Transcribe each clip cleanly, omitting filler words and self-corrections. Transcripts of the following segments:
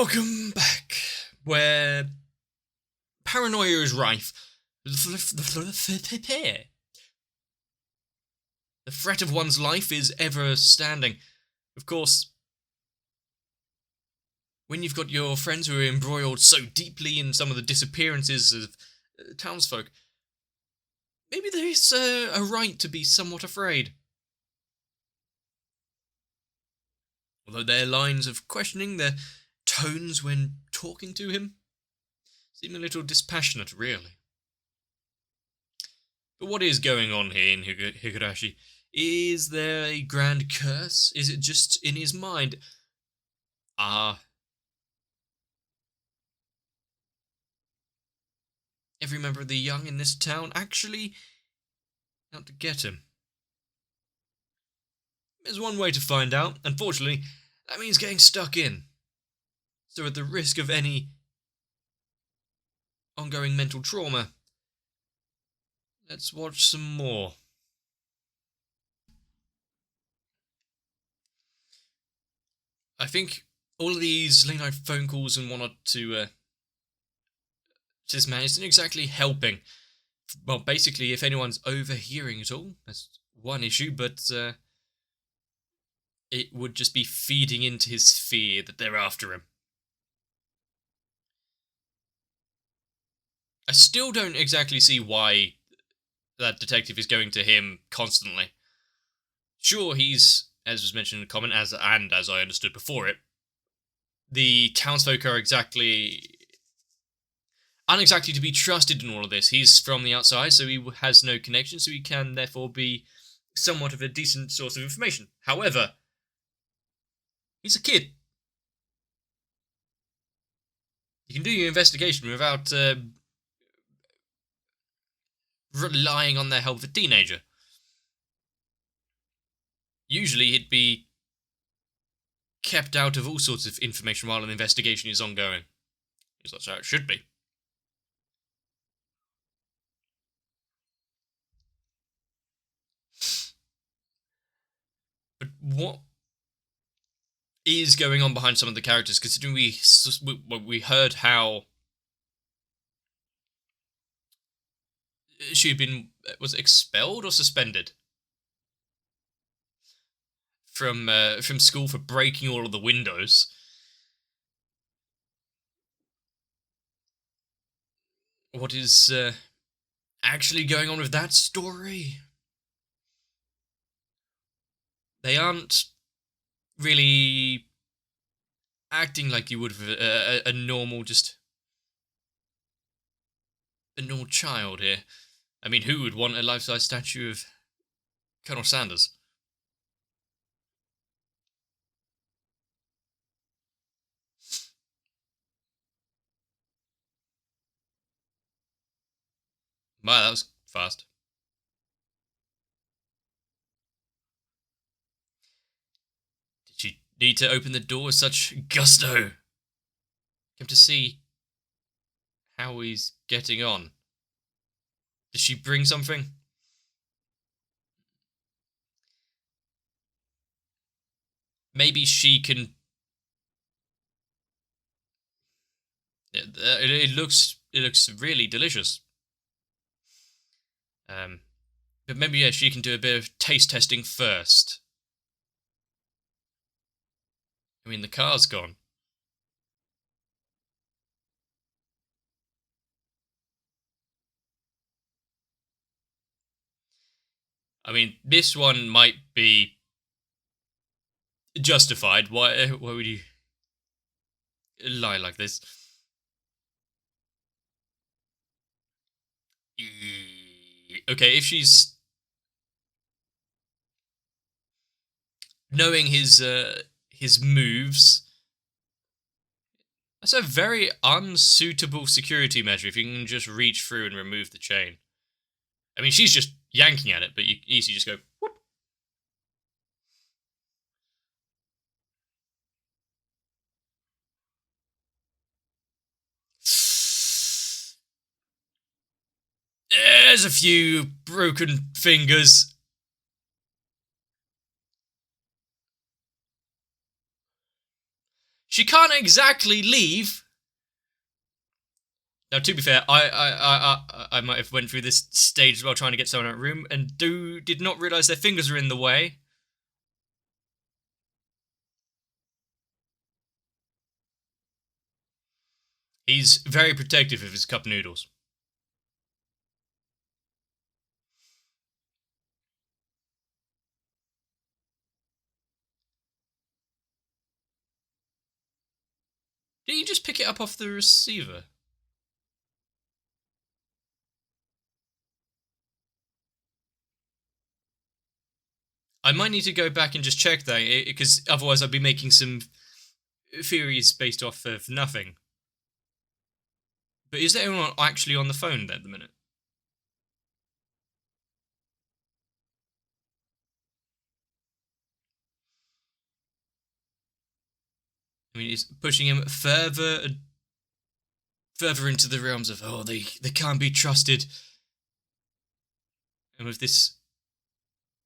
Welcome back, where paranoia is rife. The threat of one's life is ever standing. Of course, when you've got your friends who are embroiled so deeply in some of the disappearances of townsfolk, maybe there is a right to be somewhat afraid. Although their lines of questioning, their tones when talking to him, seem a little dispassionate, really. But what is going on here in Higurashi? Is there a grand curse? Is it just in his mind? Every member of the young in this town actually out to get him? There's one way to find out. Unfortunately, that means getting stuck in. So at the risk of any ongoing mental trauma, let's watch some more. I think all of these late night phone calls and whatnot to this man isn't exactly helping. Well, basically, if anyone's overhearing it all, that's one issue, but it would just be feeding into his fear that they're after him. I still don't exactly see why that detective is going to him constantly. Sure, he's, as was mentioned in the comment, as I understood before it, the townsfolk are unexactly to be trusted in all of this. He's from the outside, so he has no connection, so he can therefore be somewhat of a decent source of information. However, he's a kid. You can do your investigation without relying on the help of a teenager. Usually he'd be kept out of all sorts of information while an investigation is ongoing. Because that's how it should be. But what is going on behind some of the characters, considering we heard how she had been, was it expelled or suspended from school for breaking all of the windows. What is actually going on with that story? They aren't really acting like you would with a normal child here. I mean, who would want a life-size statue of Colonel Sanders? Wow, that was fast. Did she need to open the door with such gusto? Came to see how he's getting on. Did she bring something? Maybe she can. It looks really delicious. But maybe she can do a bit of taste testing first. I mean, the car's gone. I mean, this one might be justified. Why would you lie like this? Okay, if she's knowing his moves, that's a very unsuitable security measure if you can just reach through and remove the chain. I mean, she's just yanking at it, but you easily just go, whoop. There's a few broken fingers. She can't exactly leave. Now, to be fair, I might have went through this stage while trying to get someone out of the room and did not realise their fingers were in the way. He's very protective of his cup noodles. Did you just pick it up off the receiver? I might need to go back and just check that, because otherwise I'd be making some theories based off of nothing. But is there anyone actually on the phone at the minute? I mean, it's pushing him further into the realms of, oh, they can't be trusted. And with this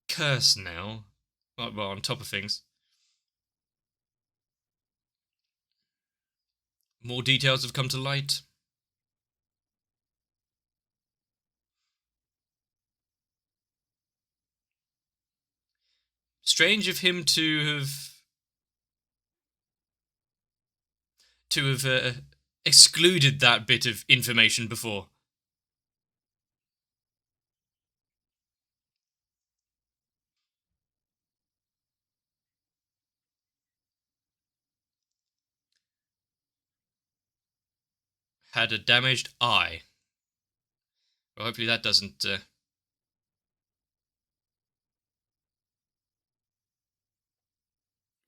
curse now, well, on top of things, more details have come to light. Strange of him to have excluded that bit of information before. Had a damaged eye. Well, hopefully that doesn't.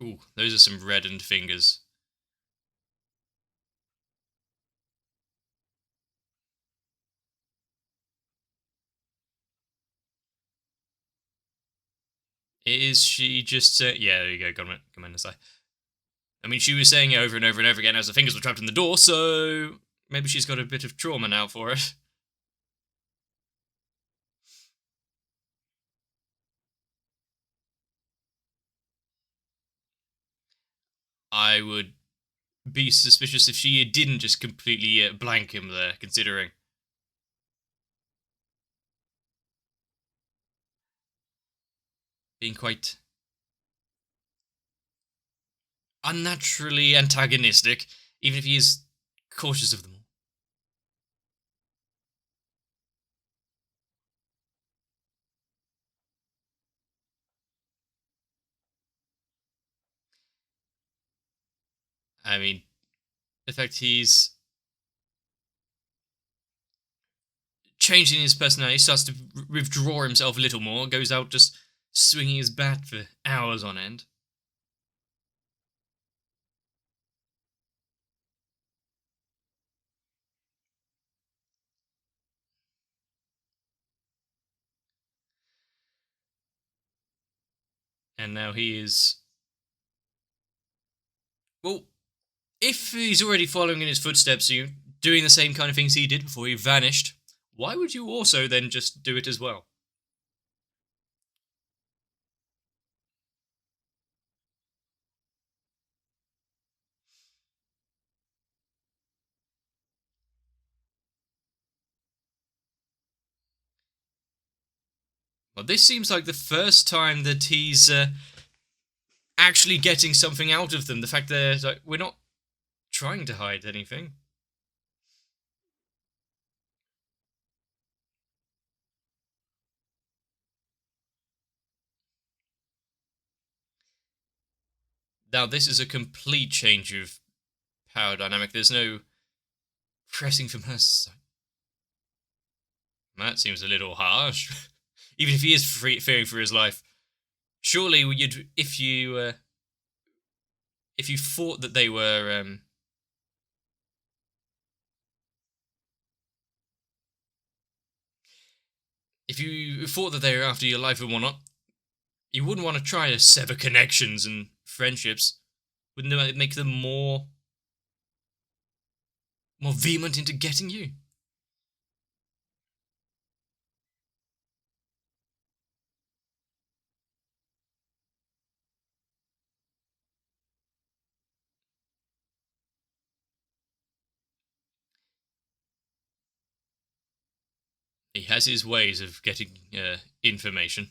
Ooh, those are some reddened fingers. Is she just? Yeah, there you go. Come on, inside. I mean, she was saying it over and over and over again as the fingers were trapped in the door, so maybe she's got a bit of trauma now for it. I would be suspicious if she didn't just completely blank him there, considering. Being quite unnaturally antagonistic, even if he is cautious of them all. I mean, the fact he's changing his personality, starts to withdraw himself a little more, goes out just swinging his bat for hours on end. And now he is. Well, if he's already following in his footsteps, you doing the same kind of things he did before he vanished, why would you also then just do it as well? Well, this seems like the first time that he's actually getting something out of them. The fact that like, we're not trying to hide anything. Now, this is a complete change of power dynamic. There's no pressing from her side. That seems a little harsh. Even if he is fearing for his life, surely you'd if you thought that they were if you thought that they were after your life and whatnot, you wouldn't want to try to sever connections and friendships. Wouldn't it make them more vehement into getting you? He has his ways of getting information.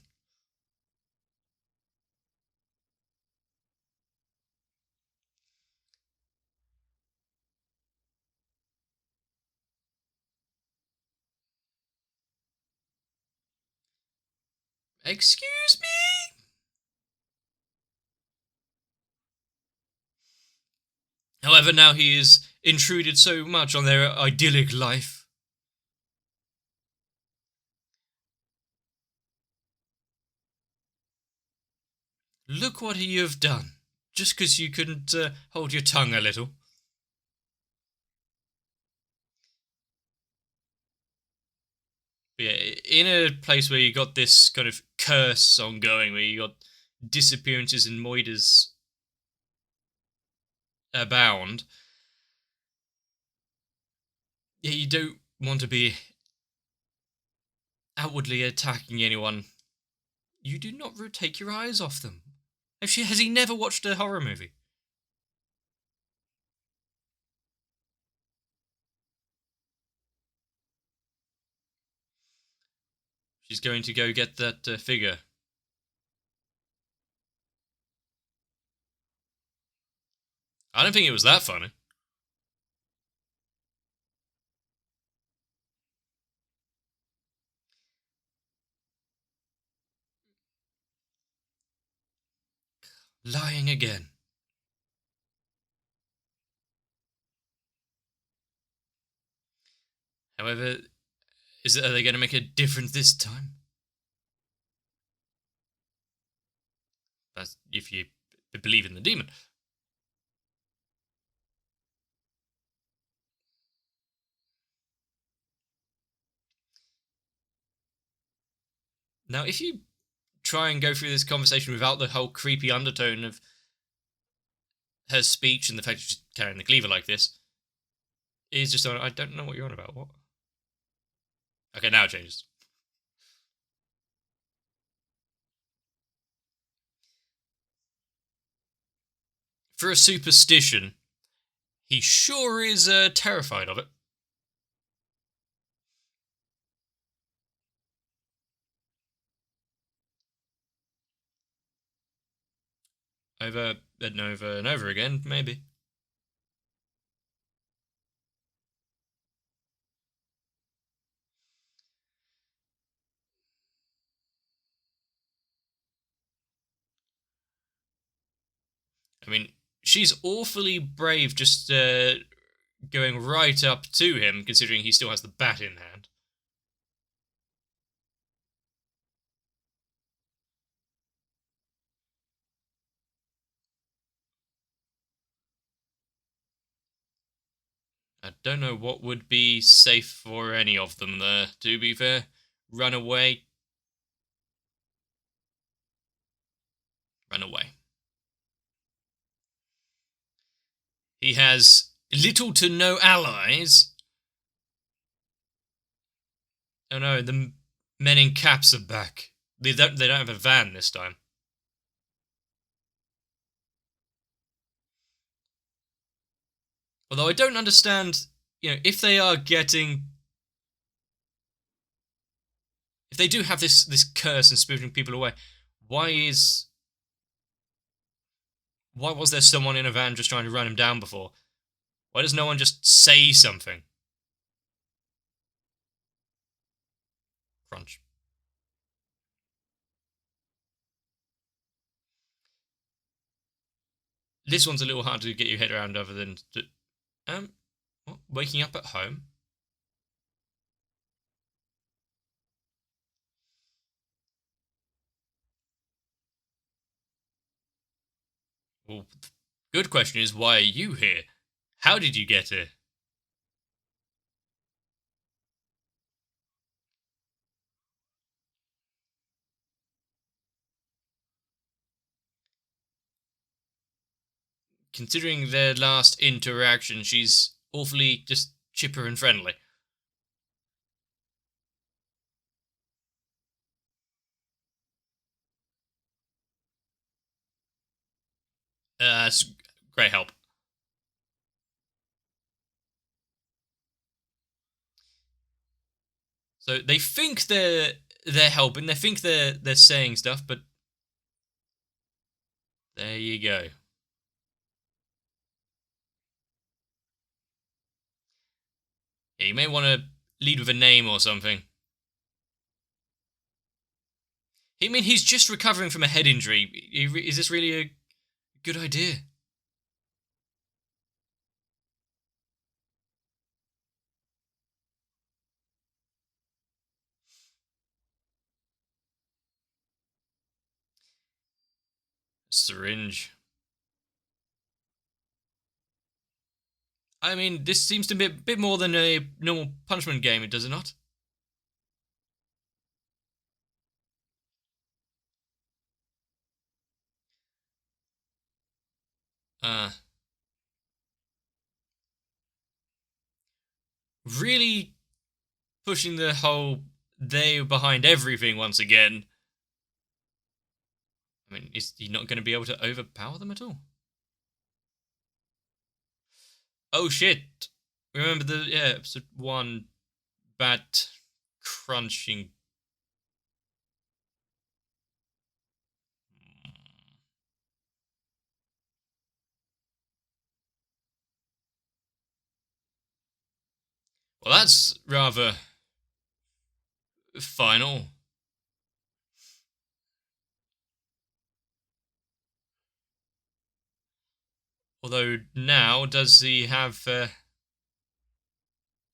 Excuse me? However, now he is intruded so much on their idyllic life. Look what you have done, just because you couldn't hold your tongue a little. But yeah, in a place where you got this kind of curse ongoing, where you got disappearances and moiders abound, yeah, you don't want to be outwardly attacking anyone. You do not take your eyes off them. Has he never watched a horror movie? She's going to go get that figure. I don't think it was that funny. Lying again. However, are they going to make a difference this time? That's if you believe in the demon. Now, if you try and go through this conversation without the whole creepy undertone of her speech and the fact that she's carrying the cleaver like this, it's just, I don't know what you're on about. What? Okay, now it changes. For a superstition, he sure is terrified of it. Over and over and over again, maybe. I mean, she's awfully brave just going right up to him, considering he still has the bat in hand. I don't know what would be safe for any of them there, to be fair. Run away. Run away. He has little to no allies. Oh no, the men in caps are back. They don't have a van this time. Although I don't understand, if they are getting, if they do have this curse and spiriting people away, why was there someone in a van just trying to run him down before? Why does no one just say something? Crunch. This one's a little hard to get your head around, other than what? Waking up at home. Well, good question is, why are you here? How did you get here? Considering their last interaction, she's awfully just chipper and friendly. It's great help. So they think they're helping. They think they're saying stuff, but there you go. Yeah, you may want to lead with a name or something. I mean, he's just recovering from a head injury. Is this really a good idea? Syringe. I mean, this seems to be a bit more than a normal punishment game, does it not? Uh, really pushing the whole they behind everything once again. I mean, is he not going to be able to overpower them at all? Oh shit! Remember episode 1 bat crunching. Well, that's rather final. Although now, does he have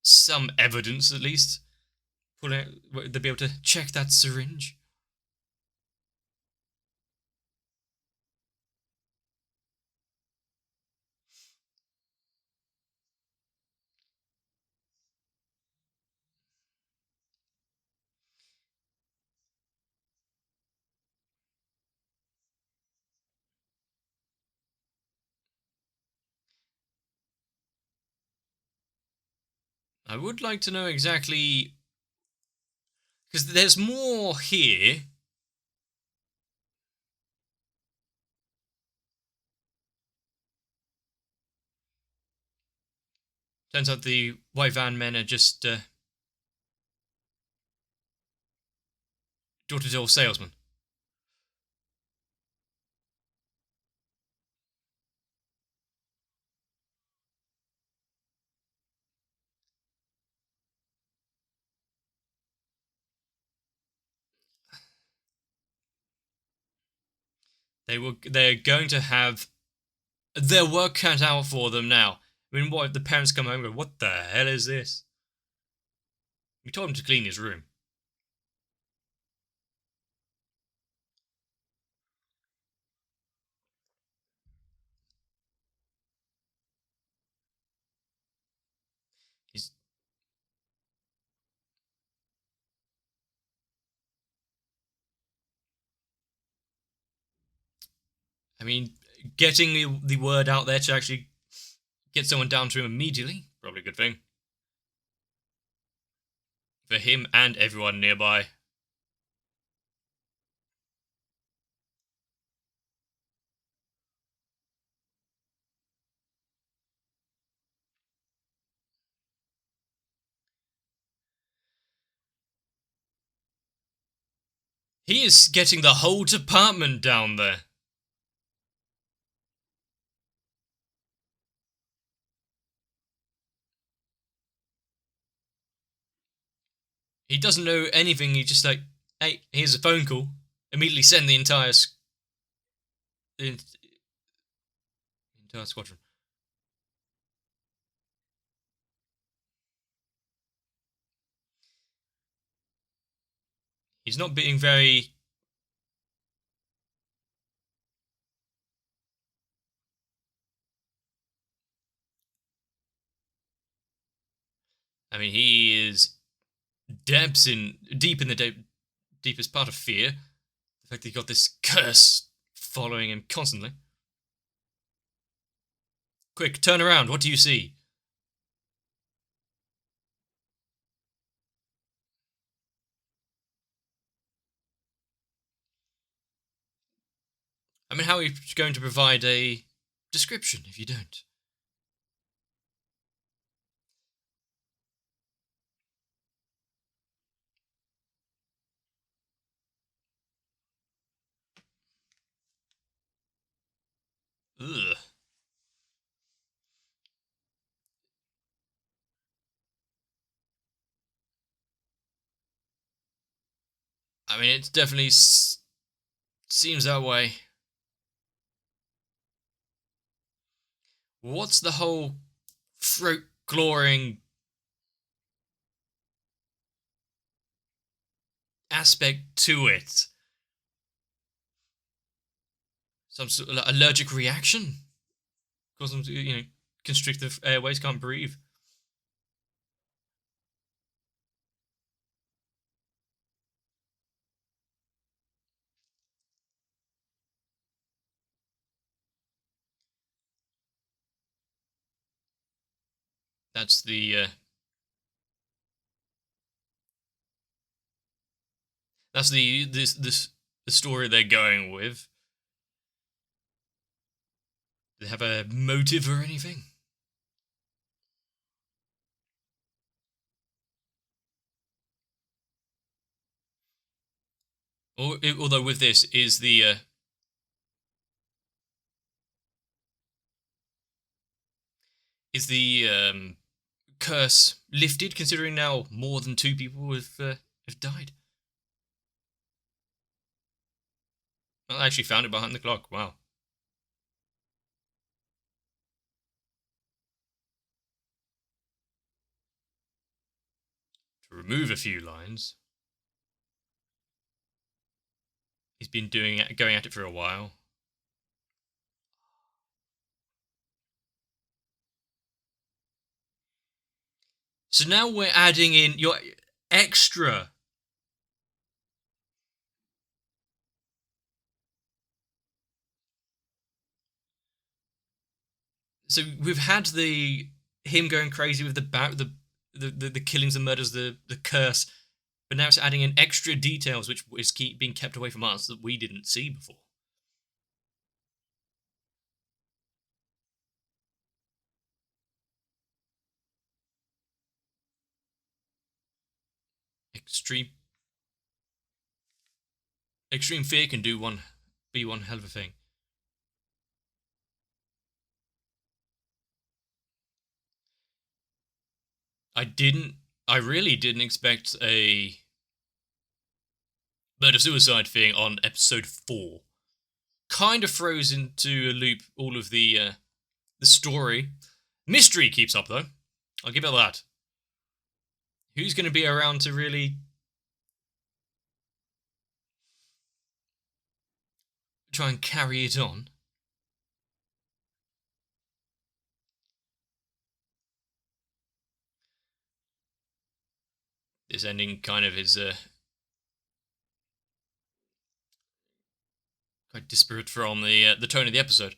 some evidence at least? Would they be able to check that syringe? I would like to know exactly, because there's more here. Turns out the white van men are just door-to-door salesmen. They're going to have their work cut out for them now. I mean, what if the parents come home and go, "What the hell is this?" We told him to clean his room. He's, I mean, getting the word out there to actually get someone down to him immediately, probably a good thing for him and everyone nearby. He is getting the whole department down there. He doesn't know anything. He just like, hey, here's a phone call. Immediately send the entire squadron. He's not being very. I mean, he is deep in the deepest part of fear. The fact that he got this curse following him constantly. Quick, turn around. What do you see? I mean, how are you going to provide a description if you don't? Ugh. I mean, it definitely seems that way. What's the whole throat clawing aspect to it? Some sort of allergic reaction? Cause them to, constrict the airways, can't breathe. That's the story they're going with. Do they have a motive or anything? Although with this is the curse lifted, considering now more than 2 people have died. I actually found it behind the clock. Wow. To remove a few lines. He's been going at it for a while. So now we're adding in your extra. So we've had him going crazy with the killings and murders, the curse, but now it's adding in extra details which is being kept away from us that we didn't see before. Extreme fear can be one hell of a thing. I really didn't expect a murder suicide thing on episode 4. Kind of throws into a loop all of the story. Mystery keeps up though. I'll give it that. Who's going to be around to really try and carry it on? This ending kind of is quite disparate from the tone of the episode.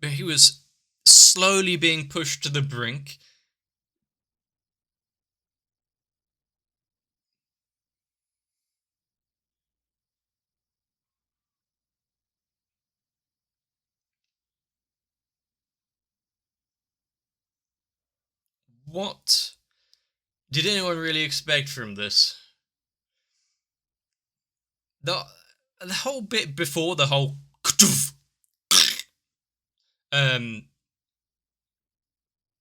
But he was slowly being pushed to the brink. What did anyone really expect from this? The whole bit before the whole um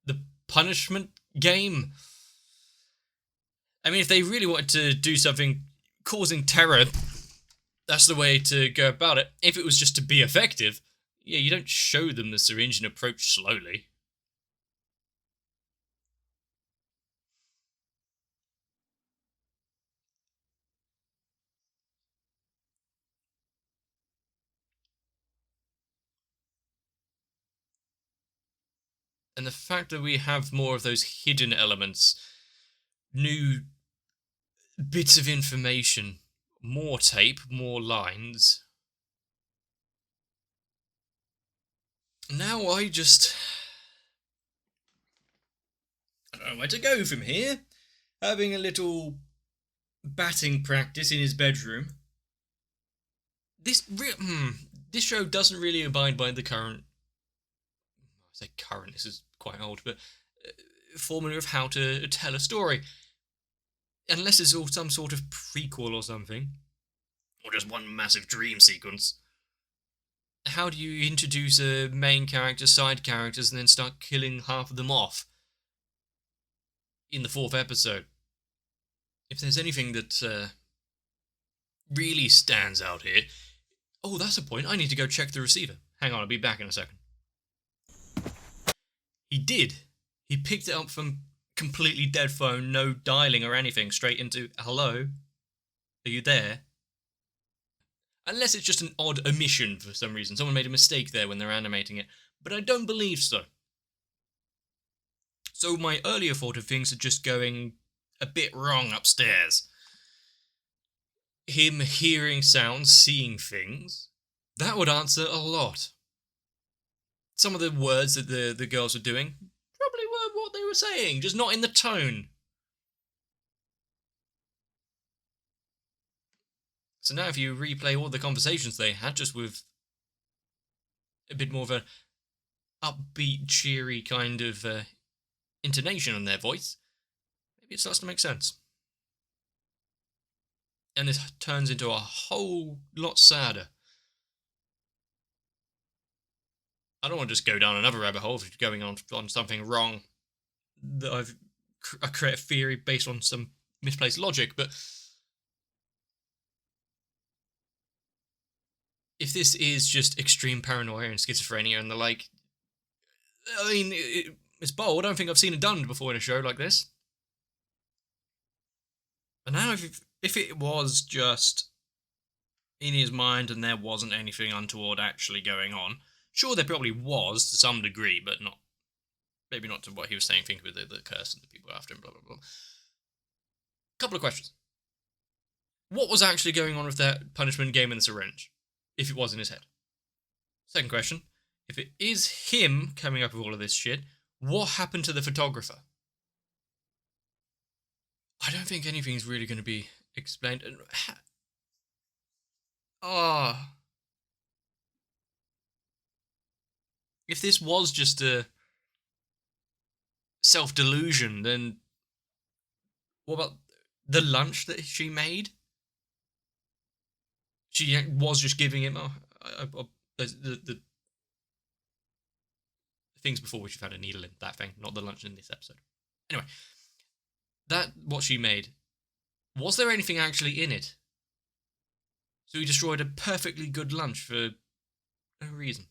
the punishment game. I mean, if they really wanted to do something causing terror, that's the way to go about it. If it was just to be effective, yeah, you don't show them the syringe and approach slowly. And the fact that we have more of those hidden elements, new bits of information, more tape, more lines. Now I don't know where to go from here. Having a little batting practice in his bedroom. This show doesn't really abide by the current. I say current. This is quite old, but formula of how to tell a story. Unless it's all some sort of prequel or something. Or just one massive dream sequence. How do you introduce a main character, side characters, and then start killing half of them off in the 4th episode? If there's anything that really stands out here... Oh, that's a point. I need to go check the receiver. Hang on, I'll be back in a second. He did. He picked it up from completely dead phone, no dialing or anything, straight into, hello? Are you there? Unless it's just an odd omission for some reason. Someone made a mistake there when they're animating it. But I don't believe so. So my earlier thought of things are just going a bit wrong upstairs. Him hearing sounds, seeing things, that would answer a lot. Some of the words that the girls were doing probably were what they were saying, just not in the tone. So now if you replay all the conversations they had, just with a bit more of a upbeat, cheery kind of intonation in their voice, maybe it starts to make sense. And it turns into a whole lot sadder. I don't want to just go down another rabbit hole if you're going on something wrong. That I create a theory based on some misplaced logic, but if this is just extreme paranoia and schizophrenia and the like, I mean, it's bold. I don't think I've seen it done before in a show like this. And now if it was just in his mind and there wasn't anything untoward actually going on, sure, there probably was to some degree, but maybe not to what he was saying, think with the curse and the people after him, blah, blah, blah. Couple of questions. What was actually going on with that punishment game in the syringe, if it was in his head? Second question. If it is him coming up with all of this shit, what happened to the photographer? I don't think anything's really going to be explained. If this was just a self-delusion, then what about the lunch that she made? She was just giving him the things before which you've had a needle in that thing, not the lunch in this episode. Anyway, that what she made, was there anything actually in it? So he destroyed a perfectly good lunch for no reason.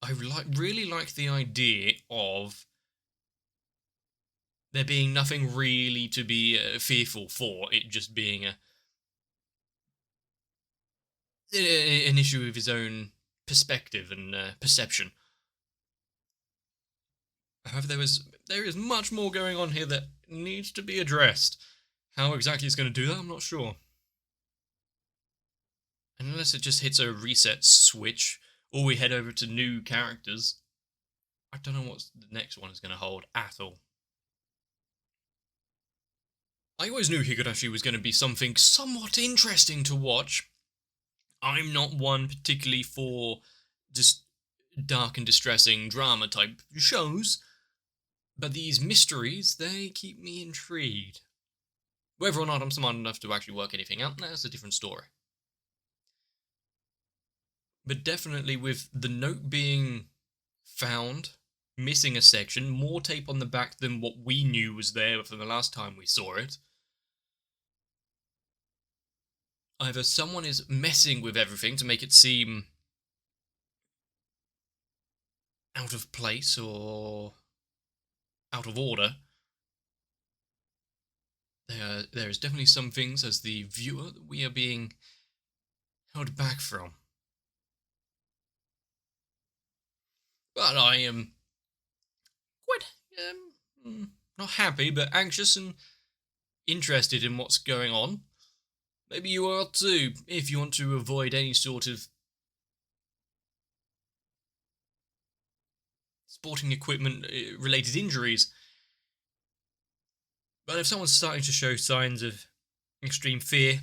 I really like the idea of there being nothing really to be fearful for, it just being an issue of his own perspective and perception. However, there is much more going on here that needs to be addressed. How exactly it's going to do that, I'm not sure. And unless it just hits a reset switch, or we head over to new characters, I don't know what the next one is going to hold at all. I always knew Higurashi was going to be something somewhat interesting to watch. I'm not one particularly for just dark and distressing drama type shows, but these mysteries, they keep me intrigued. Whether or not I'm smart enough to actually work anything out, that's a different story. But definitely with the note being found, missing a section, more tape on the back than what we knew was there from the last time we saw it. Either someone is messing with everything to make it seem out of place or out of order. There is definitely some things as the viewer that we are being held back from. But I am quite, not happy, but anxious and interested in what's going on. Maybe you are too, if you want to avoid any sort of sporting equipment related injuries. But if someone's starting to show signs of extreme fear,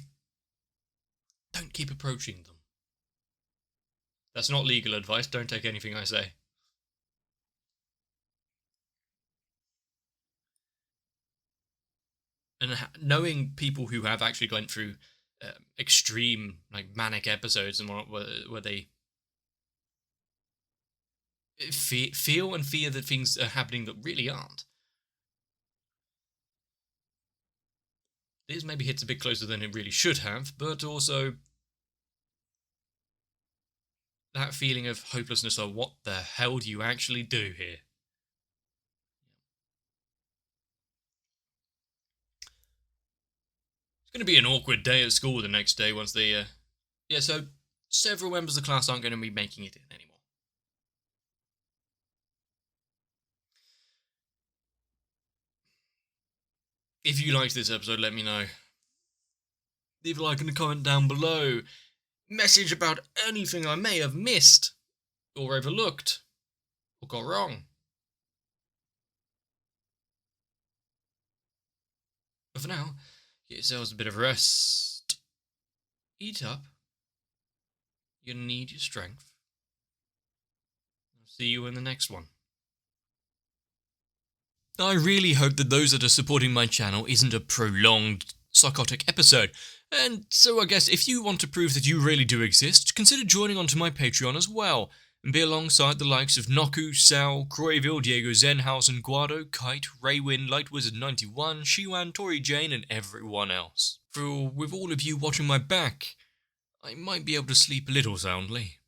don't keep approaching them. That's not legal advice, don't take anything I say. And knowing people who have actually gone through extreme, like, manic episodes and where they feel and fear that things are happening that really aren't. This maybe hits a bit closer than it really should have, but also that feeling of hopelessness of what the hell do you actually do here? It's going to be an awkward day at school the next day once they, so several members of the class aren't going to be making it in anymore. If you liked this episode, let me know. Leave a like and a comment down below. Message about anything I may have missed, or overlooked, or got wrong. But for now, get yourselves a bit of rest. Eat up. You're gonna need your strength. I'll see you in the next one. I really hope that those that are supporting my channel isn't a prolonged psychotic episode. And so I guess if you want to prove that you really do exist, consider joining onto my Patreon as well, and be alongside the likes of Noku, Sal, Croyville, Diego Zenhausen, Guado, Kite, Raywin, Lightwizard91, Shiwan, Tori Jane, and everyone else. For with all of you watching my back, I might be able to sleep a little soundly.